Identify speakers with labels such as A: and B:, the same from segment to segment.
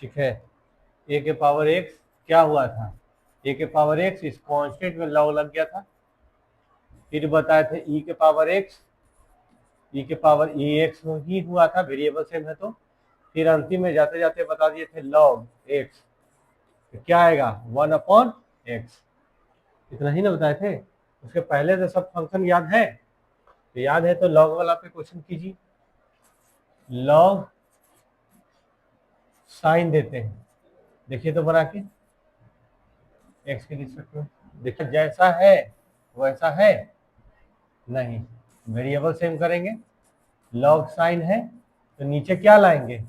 A: ठीक है। ए के पावर एक्स क्या हुआ था, ए के पावर एक्स इस कांस्टेंट में लॉग लग गया था। फिर बताए थे ई के पावर एक्स, ई के पावर ई एक्स ही हुआ था, वेरिएबल सेम है तो। फिर अंतिम में जाते जाते बता दिए थे लॉग एक्स, तो क्या आएगा 1/x। इतना ही ना बताए थे। उसके पहले से सब फंक्शन याद है, तो याद है तो लॉग वाला पे क्वेश्चन कीजिए। लॉग साइन देते हैं, देखिए तो बना के एक्स के रिस्पेक्ट में, देखिए जैसा है वैसा है नहीं, वेरिएबल सेम करेंगे। लॉग साइन है तो नीचे क्या लाएंगे,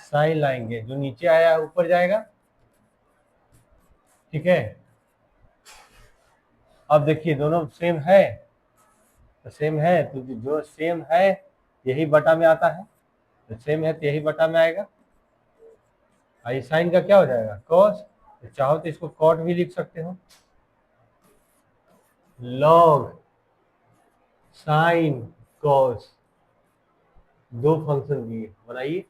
A: साइन लाएंगे, जो नीचे आया ऊपर जाएगा। ठीक है, अब देखिए दोनों सेम है, तो सेम है तो जो सेम है यही बटा में आता है, तो सेम है तो यही बटा में आएगा। आई साइन का क्या हो जाएगा कॉस, तो चाहो तो इसको कॉट भी लिख सकते हो। लॉग साइन कॉस, दो फंक्शन दिए, बनाइए।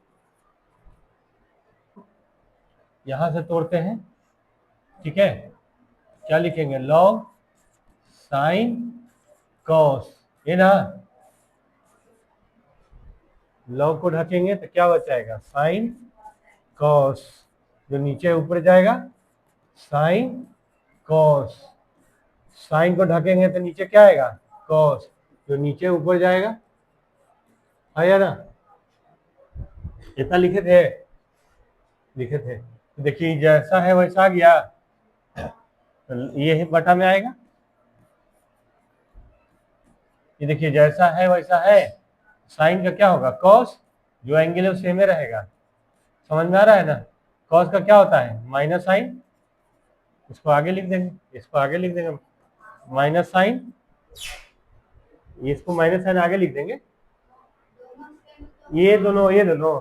A: यहां से तोड़ते हैं। ठीक है, क्या लिखेंगे, लॉग साइन कॉस, ये ना, लॉग को ढकेंगे तो क्या बचाएगा साइन कॉस, जो नीचे ऊपर जाएगा साइन कॉस, साइन को ढकेंगे तो नीचे क्या आएगा कॉस, जो नीचे ऊपर जाएगा, आया ना। इतना लिखे थे, लिखे थे, तो देखिए जैसा है वैसा आ गया, तो ये बटा में आएगा। ये देखिए जैसा है वैसा है, साइन का क्या होगा कॉस, जो एंगल है वो सेम ही रहेगा। समझ में आ रहा है ना, कॉस का क्या होता है माइनस साइन, इसको आगे लिख देंगे, इसको आगे लिख देंगे माइनस साइन, इसको माइनस साइन आगे लिख देंगे। ये दोनों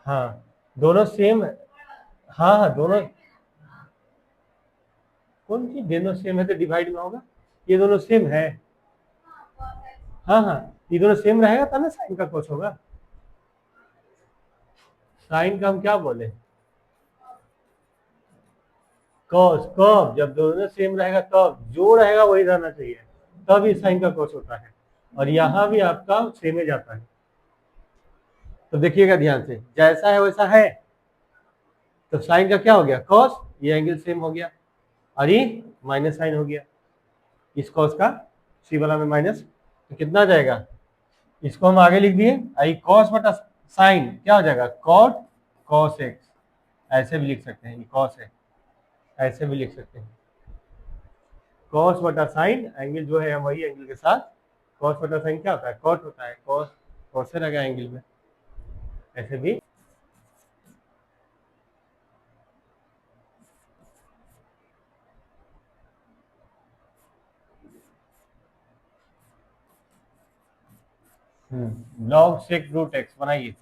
A: हाँ दोनों सेम, हाँ हाँ दोनों, कौन सी दोनों सेम है तो डिवाइड में होगा, ये दोनों सेम है। हाँ हाँ, ये दोनों सेम रहेगा तब ना साइन का कोस होगा। साइन का हम क्या बोले कॉस, कब जब दोनों सेम रहेगा तब, जो रहेगा वही रहना चाहिए, तब इस साइन का कोस होता है, और यहाँ भी आपका सेम ही जाता है। तो देखिएगा ध्यान से, जैसा है वैसा है, तो साइन का क्या हो गया कॉस, ये एंगल सेम हो गया, और ये माइनस साइन हो गया, इस कॉस का सी वाला में माइनस, तो कितना आ जाएगा, इसको हम आगे लिख दिए, आई कॉस बटा साइन क्या हो जाएगा कॉट कॉस एक्स, ऐसे भी लिख सकते हैं, ये कॉस है, ऐसे भी लिख सकते हैं, कॉस बटा साइन, एंगल जो है वही एंगल के साथ, कॉस बटा साइन क्या होता है कॉट होता है, कॉस कॉस से लगा एंगल में, ऐसे भी। लॉग सेक रूट एक्स बनाइए,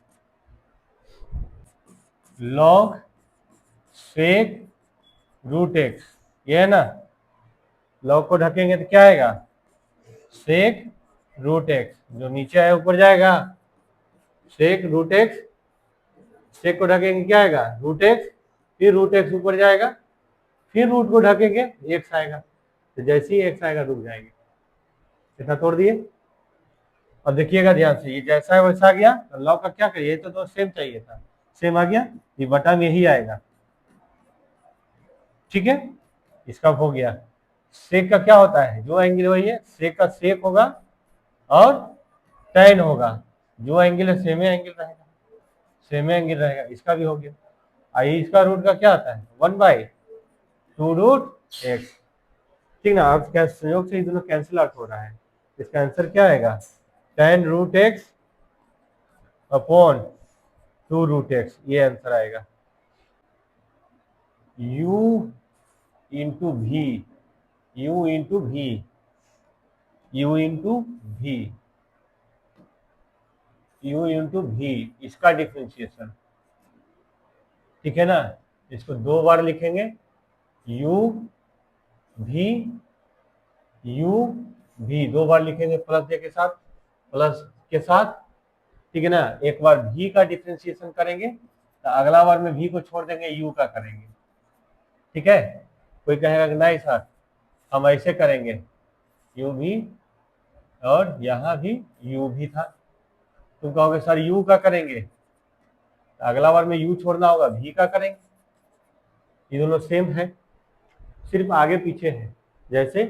A: लॉग सेक रूट एक्स, ये है ना, लॉग को ढकेंगे तो क्या आएगा सेक रूट एक्स, जो नीचे आया ऊपर जाएगा, सेक रूट एक्स, सेक को ढकेंगे क्या आएगा रूट एक्स, फिर रूट एक्स ऊपर जाएगा, फिर रूट को ढकेंगे एक्स आएगा, तो जैसे ही एक्स आएगा रुक जाएंगे। इतना तोड़ दिए, और देखिएगा ध्यान से, ये जैसा है वैसा आ गया, तो लॉग का क्या करिए, तो सेम चाहिए था, सेम आ गया, ये बटा में यही आएगा। ठीक है, इसका हो गया। सेक का क्या होता है, जो एंगल वही है, सेक का सेक होगा और tan होगा, जो एंगल है सेम एंगल रहेगा, सेम एंगल रहेगा, इसका भी हो गया। आई इसका रूट का क्या आता है 1/2√x, ठीक ना। अब क्या संयोग से ये दोनों कैंसिल आउट हो रहा है, इसका आंसर क्या आएगा tan√x अपॉन 2√x, ये आंसर आएगा। u इंटू भी, u इंटू भी, u इंटू भी, u इंटू भी, इसका डिफ्रेंशिएशन, ठीक है ना। इसको दो बार लिखेंगे, u भी, u भी दो बार लिखेंगे प्लस के साथ, प्लस के साथ, ठीक है ना। एक बार भी का डिफ्रेंशिएशन करेंगे तो अगला बार में भी को छोड़ देंगे, यू का करेंगे। ठीक है, कोई कहेगा कि नहीं सर हम ऐसे करेंगे, यू भी और यहाँ भी यू भी था। तुम कहोगे सर यू का करेंगे तो अगला बार में यू छोड़ना होगा, भी का करेंगे। ये दोनों सेम है, सिर्फ आगे पीछे है। जैसे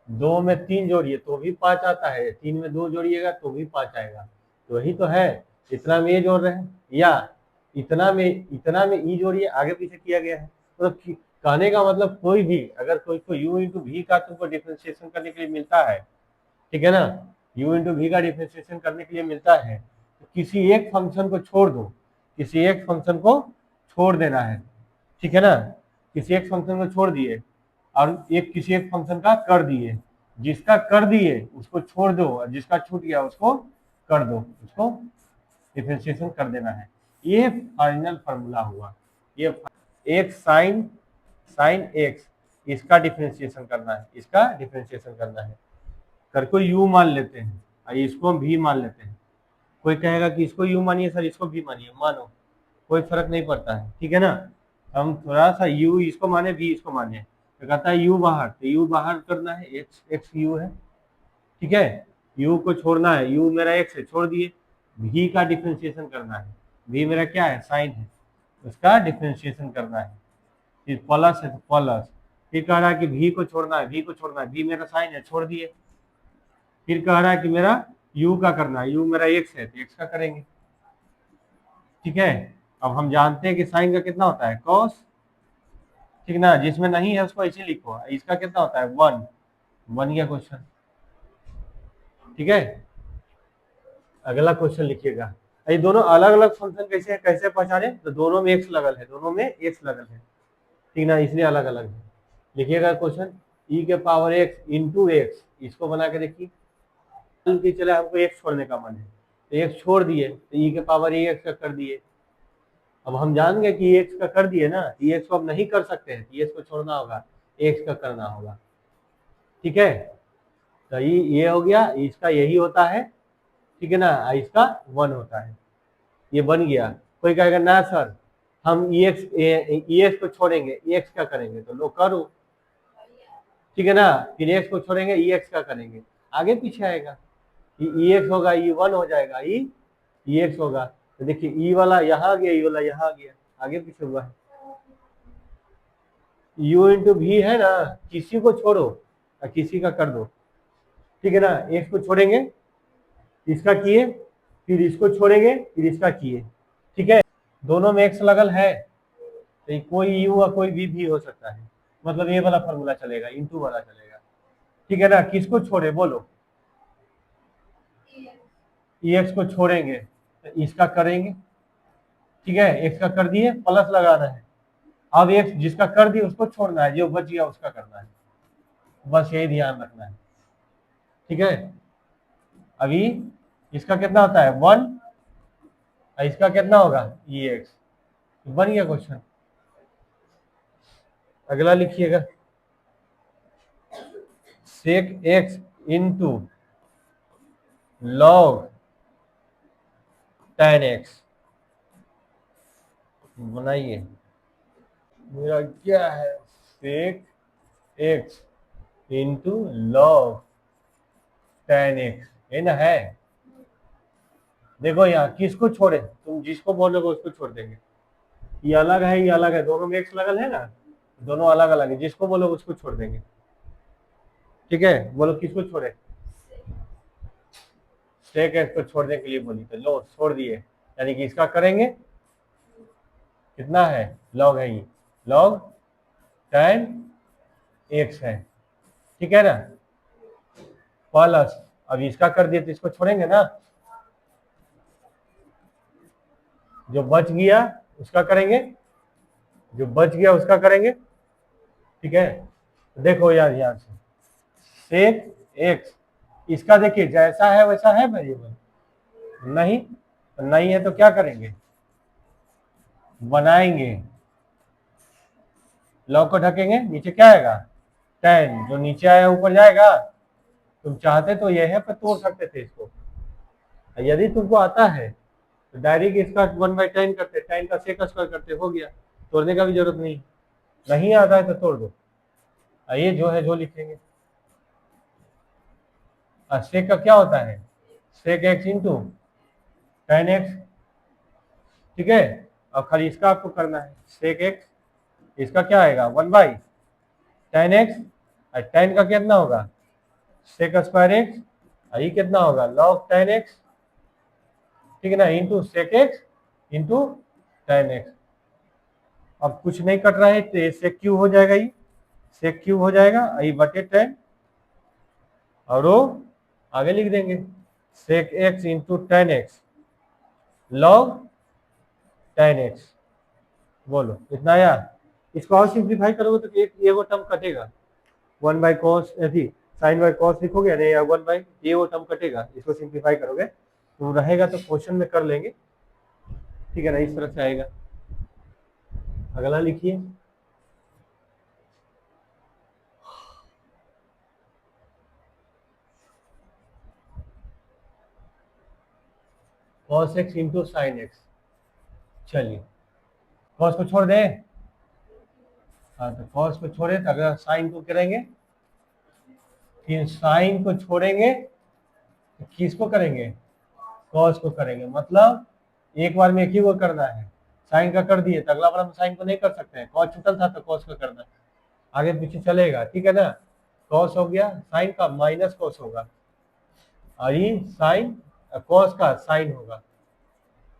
A: 2 में 3 जोड़िए तो भी 5 आता है, 3 में 2 जोड़िएगा तो भी 5 आएगा। तो वही तो है, इतना में ये जोड़ रहे हैं या इतना में ई जोड़िए, आगे पीछे किया गया है। मतलब कहने का मतलब कोई भी अगर कोई को यू इंटू भी का तुमको डिफ्रेंशिएशन करने के लिए मिलता है, ठीक है ना, यू इंटू भी का डिफ्रेंशिएशन करने के लिए मिलता है, तो किसी एक फंक्शन को छोड़ दो, किसी एक फंक्शन को छोड़ देना है। ठीक है ना, किसी एक फंक्शन को छोड़ दिए और एक किसी एक फंक्शन का कर दिए, जिसका कर दिए उसको छोड़ दो और जिसका छूट गया उसको कर दो, उसको डिफरेंशिएशन कर देना है। ये फाइनल फार्मूला हुआ। ये एक साइन एक्स, इसका डिफरेंशिएशन करना है, इसका डिफरेंशिएशन करना है। कर को यू मान लेते हैं और इसको हम भी मान लेते हैं। कोई कहेगा कि इसको यू मानिए सर, इसको भी मानिए, मानो कोई फर्क नहीं पड़ता है। ठीक है ना, हम थोड़ा सा यू इसको माने भी इसको माने, तो कहता है यू बाहर, तो यू बाहर करना है, एक्स यू है। ठीक है, यू को छोड़ना है, यू मेरा एक्स है, छोड़ दिए। भी का डिफ्रेंशिएशन करना है, भी मेरा क्या है, साइन है, उसका डिफ्रेंशिएशन करना है। फिर प्लस है तो प्लस, फिर कह रहा है कि भी को छोड़ना है, भी को छोड़ना है, भी मेरा साइन है, छोड़ दिए। फिर कह रहा है कि मेरा यू का करना है, यू मेरा एक्स है तो एक्स का करेंगे। ठीक है, अब हम जानते हैं कि साइन का कितना होता है, कॉस। ठीक ना, जिसमें नहीं है उसको ऐसे लिखो, इसका कितना होता है, 1। बन गया क्वेश्चन। ठीक है, अगला क्वेश्चन लिखिएगा। ये दोनों अलग अलग फंक्शन कैसे पहचाने, तो दोनों में एक्स लगल है, दोनों में एक्स लगल है। ठीक ना, इसलिए अलग अलग है। लिखिएगा क्वेश्चन, ई के पावर एक्स इंटू एक्स, इसको बना के देखिए। चले हमको एक्स छोड़ने का मन है तो एक्स छोड़ दिए, तो ई के पावर ए एक्स का कर दिए। अब हम जान गए कि एक्स का कर दिए ना, ई एक्स को अब नहीं कर सकते हैं, ई एक्स को छोड़ना होगा, एक्स का करना होगा। ठीक है, तो ये हो गया, इसका यही होता है। ठीक है ना, इसका 1 होता है, ये बन गया। कोई कहेगा ना सर हम ई एक्स को छोड़ेंगे, ई एक्स का करेंगे, तो लो करो। ठीक है ना, फिर एक्स को छोड़ेंगे, ई एक्स का करेंगे, आगे पीछे आएगा, ई एक्स होगा, ई 1 हो जाएगा, ई एक्स होगा। तो देखिए ई वाला यहाँ आ गया, ई वाला यहाँ आ गया, आगे पीछे हुआ है। यू इंटू भी है ना, किसी को छोड़ो और किसी का कर दो। ठीक है ना, एक्स को छोड़ेंगे, इसका किए, फिर इसको छोड़ेंगे, फिर इसका किए। ठीक है, दोनों में एक्स लगल है तो कोई यू या कोई भी हो सकता है, मतलब ये वाला फॉर्मूला चलेगा, इंटू वाला चलेगा। ठीक है ना, किसको छोड़े बोलो, ई एक्स को छोड़ेंगे तो इसका करेंगे। ठीक है, एक्स का कर दिए, प्लस लगाना है। अब एक्स जिसका कर दिए उसको छोड़ना है, जो बच गया उसका करना है, बस यही ध्यान रखना है। ठीक है, अभी इसका कितना होता है, 1, और इसका कितना होगा, ई एक्स। बन गया क्वेश्चन। अगला लिखिएगा, sec x into log tan x. बनाइए, मेरा क्या है, sec x into log tan x, है ना, है। देखो यहाँ किसको छोड़े, तुम जिसको बोलोगे उसको छोड़ देंगे। ये अलग है, ये अलग है, दोनों में एक्स लगल है ना, दोनों अलग अलग है, जिसको बोलोगे उसको छोड़ देंगे। ठीक है, बोलो किसको छोड़े, सेक एक्स को छोड़ने के लिए बोली, तो लो छोड़ दिए, यानी कि इसका करेंगे, कितना है, लॉग है, ये लॉग tan एक्स है। ठीक है ना, प्लस, अब इसका कर दिए तो इसको छोड़ेंगे ना, जो बच गया उसका करेंगे, जो बच गया उसका करेंगे। ठीक है, देखो यार यहाँ से सेक एक्स, इसका देखिए जैसा है वैसा है वेरिएबल, नहीं, नहीं है तो क्या करेंगे, बनाएंगे, लॉग को ढकेंगे, नीचे क्या आएगा, tan, जो नीचे आया ऊपर जाएगा। तुम चाहते तो यह है पर तोड़ सकते थे इसको, यदि तुमको आता है तो डायरेक्ट इसका 1/10 करते, 10 का sec स्क्वायर करते, हो गया, तोड़ने का भी जरूरत नहीं आता है तो तोड़ दो। ये जो है जो लिखेंगे, sec का क्या होता है, sec x into tan x, ठीक है। और खाली इसका आपको करना है sec x, इसका क्या आएगा 1/tan x, और tan का कितना होगा sec स्क्वायर x, और ये कितना होगा log tan x, ठीक है ना, into sec x into tan x। अब कुछ नहीं कट रहा है तो ये sec क्यूब हो जाएगा, ये sec क्यूब हो जाएगा, ये बटे tan, और वो आगे लिख देंगे sec x into tan x log tan x। बोलो इतना आया। इसको और सिंप्लीफाई करोगे तो एक वो टर्म कटेगा, 1/cos थी, sin बाय cos लिखोगे नहीं, या 1/, ये वो टर्म कटेगा, इसको सिंप्लीफाई करोगे तो रहेगा, तो क्वेश्चन में कर लेंगे, ठीक है ना, इस तरह से आएगा। अगला लिखिए, cos x into sine x. चलिए cos को छोड़ दें, हाँ तो cos को छोड़े तो अगर साइन को करेंगे, फिर साइन को छोड़ेंगे तो किसको करेंगे, cos को करेंगे, मतलब एक बार में एक ही वो करना है, साइन का कर दिए तो अगला बार हम साइन को नहीं कर सकते हैं, cos छूटल था तो cos का करना है, आगे पीछे चलेगा, ठीक है ना। cos हो गया, साइन का माइनस cos होगा, और ये साइन cos का साइन होगा,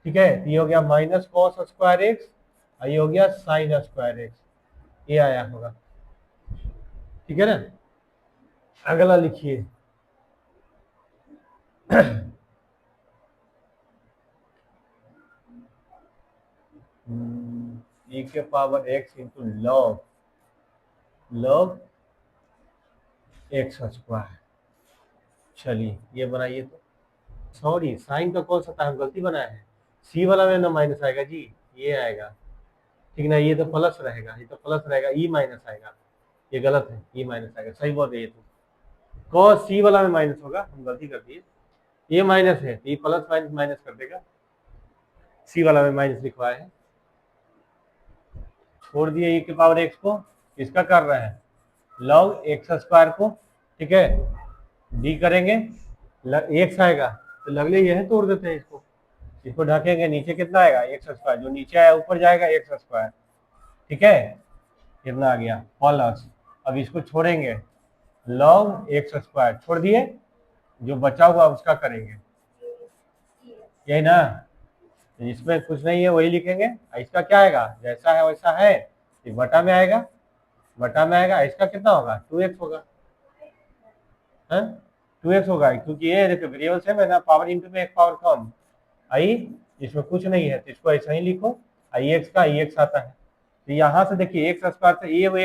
A: ठीक है। तो ये हो गया माइनस cos स्क्वायर एक्स, और ये हो गया साइन स्क्वायर एक्स, ये आया होगा, ठीक है ना। अगला लिखिए, e के power x into log x square. चलिए ये बनाइए, तो सॉरी साइन का कौन सा था, हम गलती बनाया है, सी वाला में ना माइनस आएगा जी, ये आएगा, ठीक ना, ये तो प्लस रहेगा, ये तो प्लस रहेगा, ई माइनस आएगा, ये गलत है, ई माइनस आएगा, सही बोल रही है, तो कॉस सी वाला में माइनस होगा, हम गलती कर दिए, ये माइनस है तो ये प्लस माइनस माइनस कर देगा, सी वाला में माइनस लिखवाया है, छोड़ दिए e के पावर x को, इसका कर रहे हैं लॉग एक्स स्क्वायर को, ठीक है, डी करेंगे, एक्स आएगा तो लगले ये है, तोड़ देते हैं इसको, इसको ढकेंगे, नीचे कितना आएगा एक्स स्क्वायर, जो नीचे आया ऊपर जाएगा एक्स स्क्वायर, ठीक है, कितना आ गया प्लस, अब इसको छोड़ेंगे लॉग एक्स स्क्वायर, छोड़ दिए, जो बचा हुआ उसका करेंगे, यही ना, इसमें कुछ नहीं है वही लिखेंगे, इसका क्या आएगा जैसा है वैसा है, ये बटा में आएगा, बटा में आएगा, इसका कितना होगा 2x होगा, 2x होगा, क्योंकि ये देखो वेरिएबल सेम है ना, पावर इंटू में एक पावर कम, आई इसमें कुछ नहीं है तो इसको ऐसा ही लिखो, आई एक्स का आई एक्स आता है, तो यहाँ से देखिए एक्स स्क्वायर से ये वो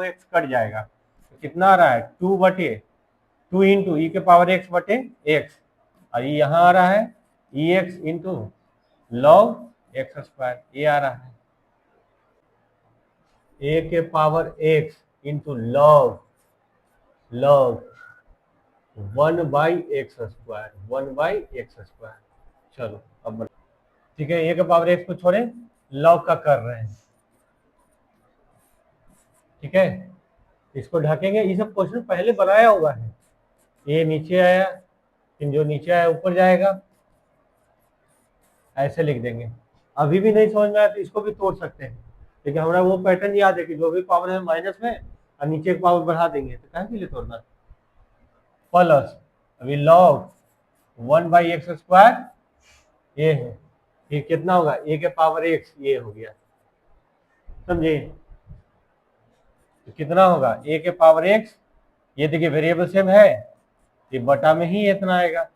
A: एक्स कट जाएगा, तो कितना आ रहा है 2 इंटू ई के पावर एक्स बटे एक्स, और ये यहाँ आ रहा है e x into log x square, ये आ रहा है ए के power x into log 1/x square, 1/x square. चलो अब ठीक है, ए के पावर एक्स को छोड़े, लॉग का कर रहे हैं, ठीक है, इसको ढकेंगे, ये सब क्वेश्चन पहले बनाया हुआ है, ये नीचे आया, फिर जो नीचे आया ऊपर जाएगा, ऐसे लिख देंगे, अभी भी नहीं समझ में आया तो इसको भी तोड़ सकते हैं, लेकिन हमारा वो पैटर्न याद है कि जो भी पावर है माइनस में और नीचे पावर बढ़ा देंगे, तो कहाँ के लिए तोड़ना, प्लस अभी log 1/x स्क्वायर ये है, ये कितना होगा ए के पावर x, ये हो गया, समझे, तो कितना होगा ए के पावर x, ये देखिए वेरिएबल सेम है, ये बटा में ही इतना आएगा,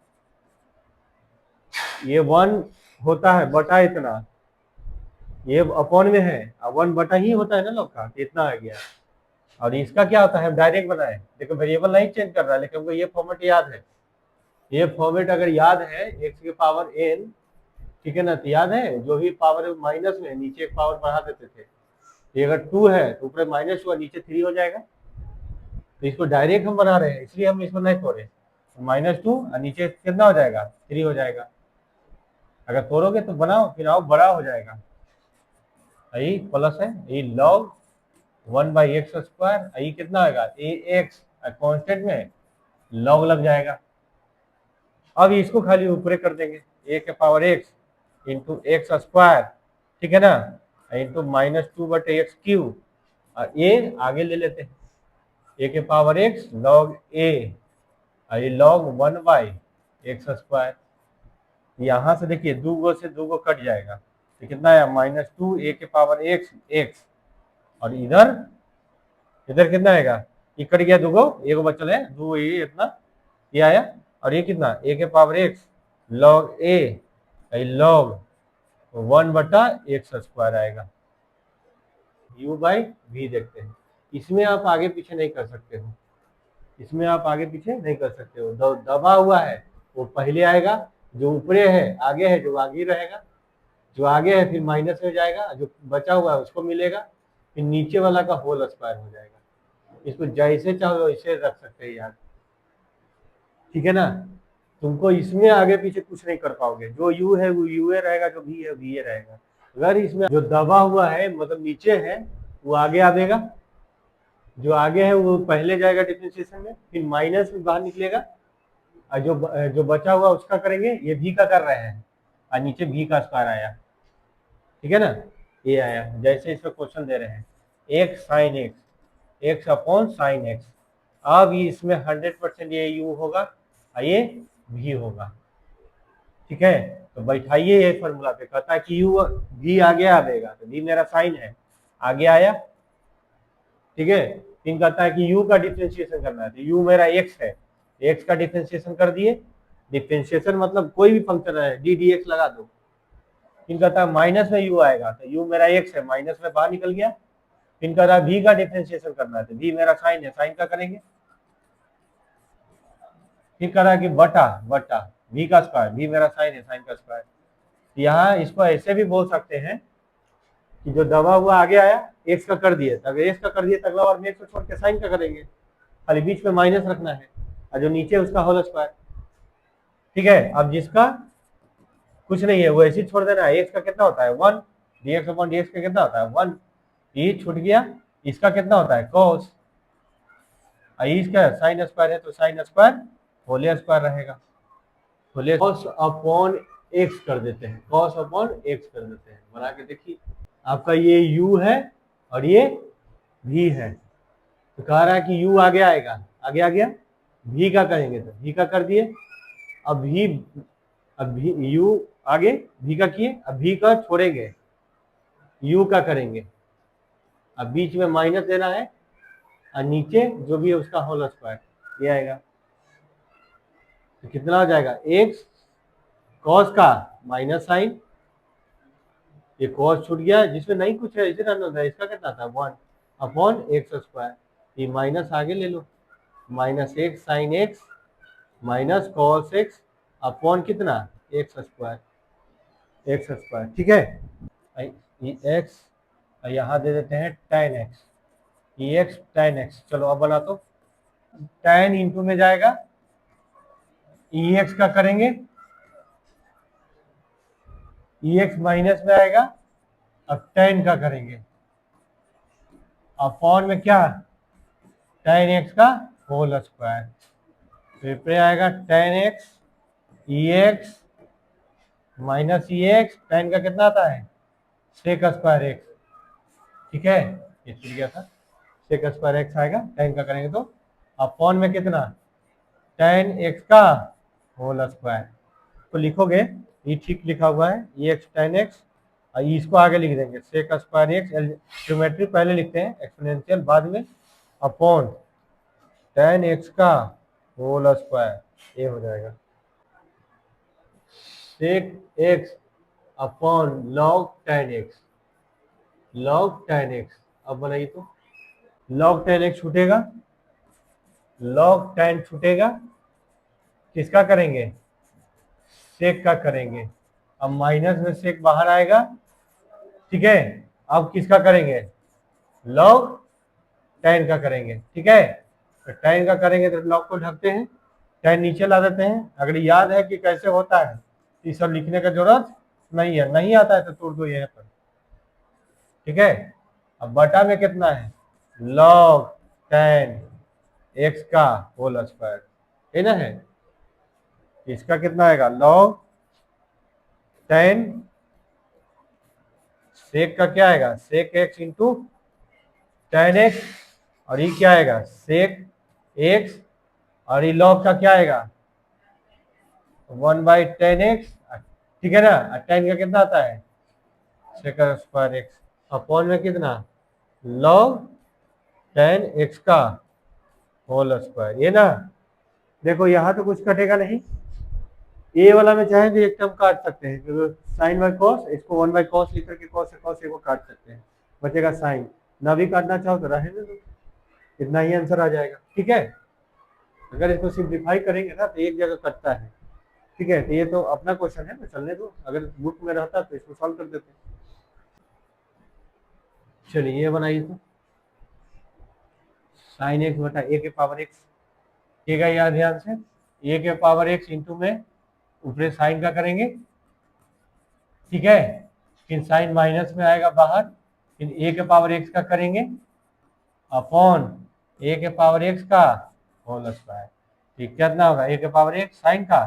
A: ये 1 होता है बटा इतना, ये अपॉन में है, 1 बटा ही होता है ना लोग का, इतना आ गया, और इसका क्या होता है हम डायरेक्ट बनाए, देखो वेरिएबल नहीं चेंज कर रहा है, लेकिन हमको ये फॉर्मेट याद है, ये फॉर्मेट अगर याद है x के पावर n, ठीक है ना, तो याद है जो भी पावर माइनस में नीचे एक पावर बढ़ा देते थे, ये अगर 2 है तो ऊपर माइनस हुआ नीचे 3 हो जाएगा, तो इसको डायरेक्ट हम बना रहे हैं इसलिए हम इसको नहीं तोड़े, -2 और नीचे कितना हो जाएगा 3 हो जाएगा, अगर तोड़ोगे तो बनाओ, फिर आओ बड़ा हो जाएगा। यही प्लस है, ये लॉग 1/x², ये कितना होगा ए एक्स, कॉन्स्टेंट में लॉग लग जाएगा। अब इसको खाली ऊपरे कर देंगे, ए के power x into x square, ठीक है ना, इंटू -2/x³ और ए आगे ले लेते हैं, ए के पावर एक्स लॉग ए और ये लॉग 1/x²। यहां से देखिए 2 से 2 कट जाएगा तो कितना आया -2 ए के पावर एक्स एक्स, और इधर इधर कितना आएगा, ये कट गया 2, एक बचल है 2, ये इतना ये आया, और ये कितना ए के पावर एक्स लॉग ए लॉग 1/x² आएगा। u/v देखते हैं, इसमें आप आगे पीछे नहीं कर सकते हो, इसमें आप आगे पीछे नहीं कर सकते हो। दबा हुआ है वो पहले आएगा, जो ऊपरे है आगे है, जो आगे रहेगा, जो आगे है फिर माइनस हो जाएगा, जो बचा हुआ है उसको मिलेगा, फिर नीचे वाला का होल स्क्वायर हो जाएगा। इसको जैसे चाहो वैसे रख सकते हैं यार, ठीक है ना। तुमको इसमें आगे पीछे कुछ नहीं कर पाओगे, जो u है वो u रहेगा, जो v है v रहेगा। अगर इसमें जो दबा हुआ है मतलब नीचे है वो आगे आएगा, जो आगे है वो पहले जाएगा डिफरेंशिएशन में, फिर माइनस में बाहर निकलेगा, और जो बचा हुआ उसका करेंगे, ये v का कर रहे हैं और नीचे v का स्क्वायर आया, ठीक है ना, ये आया जैसे इसका क्वेश्चन दे रहे हैं x sin x, x/sin x। अब इसमें 100% ये u होगा और ये v होगा, ठीक है। तो बैठाइए ये फॉर्मूला पे, कहता है कि u v आगे आएगा तो v मेरा साइन है आगे आया, ठीक है। फिर कहता है कि u का डिफरेंशिएशन करना है, तो u मेरा x है, x का डिफरेंशिएशन कर दिए, डिफरेंशिएशन मतलब कोई भी फंक्शन है डी डी एक्स लगा दो। फिर कहता है माइनस में u आएगा, तो u मेरा x है, माइनस में बाहर निकल गया। फिर कह रहा है v का डिफरेंशिएशन करना है, तो v मेरा साइन है, साइन का करेंगे। फिर कह रहा है कि बटा बटा v का स्क्वायर, v मेरा साइन है, साइन का स्क्वायर। यहाँ इसको ऐसे भी बोल सकते हैं कि जो दबा हुआ आगे आया x का कर दिए, अगर x का कर दिए तो अगला बार में x को छोड़ के साइन का करेंगे, खाली बीच में माइनस रखना है, और जो नीचे उसका होल स्क्वायर, ठीक है। अब जिसका कुछ नहीं है वो ऐसे ही छोड़ देना है, x का कितना होता है 1, dx/dx का कितना होता है 1, ये छूट गया, इसका कितना होता है cos, इसका साइन स्क्वायर है तो साइन स्क्वायर होल स्क्वायर रहेगा, cos अपॉन x कर देते हैं, cos अपॉन x कर देते हैं, बना के देखिए। आपका ये u है और ये v है, तो कह रहा है कि u आगे आएगा, आगे आ गया, v का करेंगे तो v का कर दिए, अब v u आगे v का किए, अब v का छोड़ेंगे u का करेंगे, अब बीच में माइनस देना है और नीचे जो भी है उसका होल स्क्वायर ये आएगा, तो कितना हो जाएगा x cos का माइनस साइन, ये cos छूट गया, जिसमें नहीं कुछ है इसे रहना होता है, इसका कितना था 1 अपॉन x², ये माइनस आगे ले लो, -x sine x minus cos x upon कितना x², ठीक है। ये x यहाँ दे देते हैं tan x, ये x tan x, चलो अब बना तो tan इंटू में जाएगा ex का करेंगे, ex माइनस में आएगा, अब tan का करेंगे, अपॉन में क्या tan x का होल स्क्वायर, फिर पे आएगा tan x ex minus ex, tan का कितना आता है sec स्क्वायर x, ठीक है, ये छूट गया था, sec स्क्वायर x आएगा, tan का करेंगे तो अपॉन में कितना tan x का होल स्क्वायर, तो लिखोगे ये ठीक लिखा हुआ है, ये x tan x और इसको आगे लिख देंगे sec स्क्वायर x, ज्योमेट्री पहले लिखते हैं एक्सपोनेंशियल बाद में, अपॉन tan x का होल स्क्वायर, ये हो जाएगा sec x upon log tan x, log tan x। अब बनाइए तो log tan x छूटेगा, log tan छूटेगा, किसका करेंगे sec का करेंगे, अब माइनस में sec बाहर आएगा, ठीक है। अब किसका करेंगे log tan का करेंगे, ठीक है, तो tan का करेंगे तो log को ढकते हैं, tan नीचे ला देते हैं, अगर याद है कि कैसे होता है ये सब लिखने का जरूरत नहीं है, नहीं आता है तो तोड़ दो यहाँ पर, ठीक है। अब बटा में कितना है, log tan x का होल स्क्वायर, है ना है। इसका कितना आएगा, log tan sec का क्या आएगा, sec x into tan x, और ये क्या आएगा sec x, और ये log का क्या आएगा 1/tan x, ठीक है ना। tan का कितना आता है sec स्क्वायर x, अपॉन में कितना log tan x का होल स्क्वायर, ये ना। देखो यहाँ तो कुछ कटेगा नहीं, ए वाला में चाहे तो एक टर्म काट सकते हैं, क्योंकि साइन बाय कॉस, इसको 1/cos लिख करके cos से cos को काट सकते हैं, बचेगा साइन। ना भी काटना चाहो तो रहने दो, इतना ही आंसर आ जाएगा, ठीक है। अगर इसको सिंप्लीफाई करेंगे ना तो एक जगह कटता है, ठीक है। तो ये तो अपना क्वेश्चन है ना, चलने दो, अगर बुक में रहता तो इसको सॉल्व कर देते। चलिए ये बनाइए तो, साइन एक्स बटा ए के पावर एक्स, ठीक है। यार ध्यान से, ए के पावर एक्स इंटू में ऊपरे साइन का करेंगे, ठीक है। फिर साइन माइनस में आएगा बाहर, फिर ए के पावर एक्स का करेंगे अपॉन ए के पावर एक्स का होल स्क्वायर, ठीक। कितना होगा ए के पावर एक्स साइन का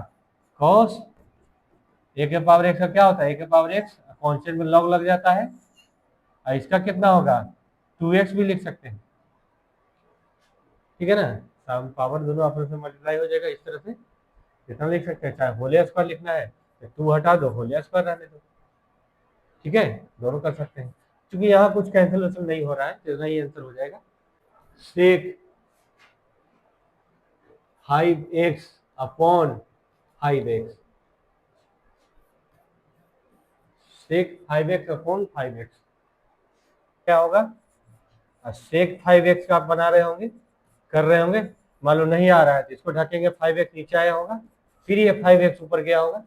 A: कॉस, ए के पावर एक्स का क्या होता है, ए के पावर एक्स कांस्टेंट में लॉग लग जाता है, और इसका कितना होगा 2x भी लिख सकते हैं, ठीक है ना। सम पावर दोनों आपस में मल्टीप्लाई हो जाएगा, इस तरह से कितना लिख सकते हैं, चाहे होल स्क्वायर लिखना है तो 2 हटा दो, होल स्क्वायर रहने दो, ठीक है। दोनों कर सकते हैं, क्योंकि यहाँ कुछ कैंसिलेशन नहीं हो रहा है तो इतना ही आंसर हो जाएगा। sec 5x upon 5x, sec 5x upon 5x क्या होगा, sec 5x का आप बना रहे होंगे, कर रहे होंगे, मान लो नहीं आ रहा है तो इसको ढकेंगे, 5x नीचे आया होगा, फिर ये 5x ऊपर गया होगा,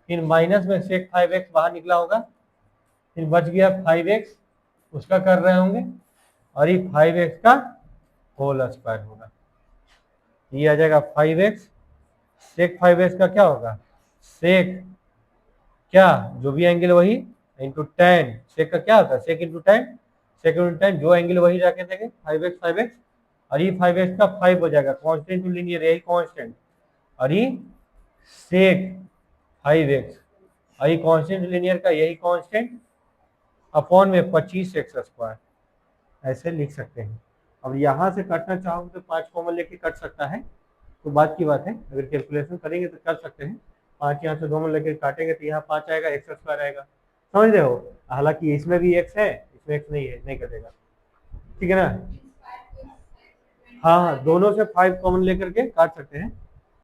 A: फिर माइनस में sec 5x बाहर निकला होगा, फिर बच गया 5x, उसका कर रहे होंगे, और ये 5x का होल स्क्वायर होगा, ये आ जाएगा 5x, sec 5x का क्या होगा sec क्या जो भी एंगल वही इंटू tan, sec का क्या होता है sec into tan, sec into tan जो एंगल वही रखे देंगे 5x, और ये 5x का 5 हो जाएगा, कांस्टेंट टू लीनियर यही कांस्टेंट, और ये sec 5x, और ये कांस्टेंट लीनियर का यही कांस्टेंट अपॉन में 25x स्क्वायर, ऐसे लिख सकते हैं। अब यहाँ से काटना चाहो तो 5 कॉमन लेके कट सकता है, तो बात की बात है, अगर कैलकुलेशन करेंगे तो कर सकते हैं। 5 यहाँ से 2 में लेके काटेंगे तो यहाँ 5 आएगा, x स्क्वायर आएगा, समझ रहे हो। हालांकि इसमें भी x है, इसमें x नहीं है, नहीं कटेगा, ठीक है ना। हाँ दोनों से 5 कॉमन लेकर के काट सकते हैं।